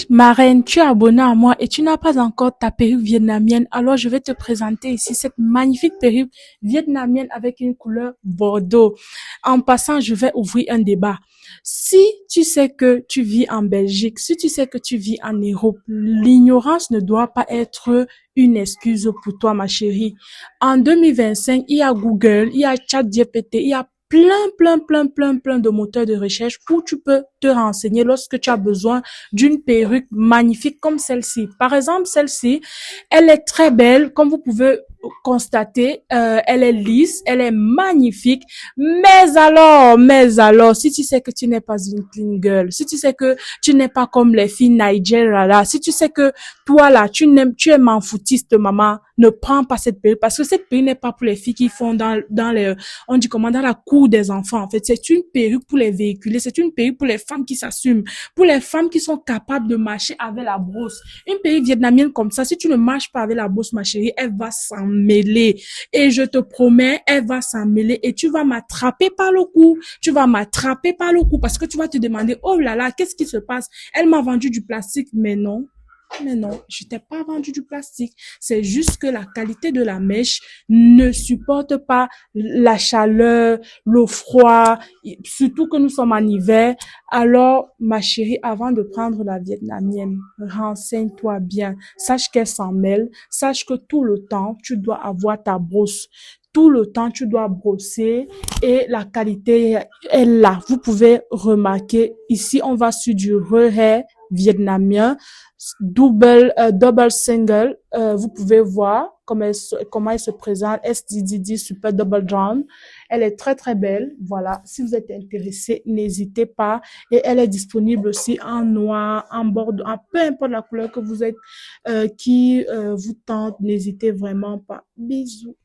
Marraine, tu es abonnée à moi et tu n'as pas encore ta perruque vietnamienne. Alors, je vais te présenter ici cette magnifique perruque vietnamienne avec une couleur bordeaux. En passant, je vais ouvrir un débat. Si tu sais que tu vis en Belgique, si tu sais que tu vis en Europe, l'ignorance ne doit pas être une excuse pour toi, ma chérie. En 2025, il y a Google, il y a ChatGPT, il y a plein de moteurs de recherche où tu peux te renseigner lorsque tu as besoin d'une perruque magnifique comme celle-ci. Par exemple, celle-ci, elle est très belle, comme vous pouvez constater, elle est lisse, elle est magnifique, mais alors, si tu sais que tu n'es pas une clean girl, si tu sais que tu n'es pas comme les filles Nigeria là, si tu sais que toi là, tu es manfoutiste, maman, ne prends pas cette perruque parce que cette perruque n'est pas pour les filles qui font dans les, on dit comment, dans la cour des enfants. En fait, c'est une perruque pour les véhiculer, c'est une perruque pour les femmes qui s'assument, pour les femmes qui sont capables de marcher avec la brosse. Une perruque vietnamienne comme ça, si tu ne marches pas avec la brosse, ma chérie, elle va s'en mêler. Et je te promets, elle va s'en mêler et tu vas m'attraper par le cou. Tu vas m'attraper par le cou parce que tu vas te demander, oh là là, qu'est-ce qui se passe? Elle m'a vendu du plastique, mais non. Mais non, je t'ai pas vendu du plastique. C'est juste que la qualité de la mèche ne supporte pas la chaleur, le froid, surtout que nous sommes en hiver. Alors, ma chérie, avant de prendre la vietnamienne, renseigne-toi bien. Sache qu'elle s'en mêle. Sache que tout le temps, tu dois avoir ta brosse. Tout le temps, tu dois brosser et la qualité est là. Vous pouvez remarquer, ici, on va sur du Rehair vietnamien, double single. Vous pouvez voir comment elle se présente. SDDD Super Double Drown. Elle est très très belle. Voilà. Si vous êtes intéressé, n'hésitez pas. Et elle est disponible aussi en noir, en bordeaux, en peu importe la couleur que vous êtes, qui vous tente. N'hésitez vraiment pas. Bisous.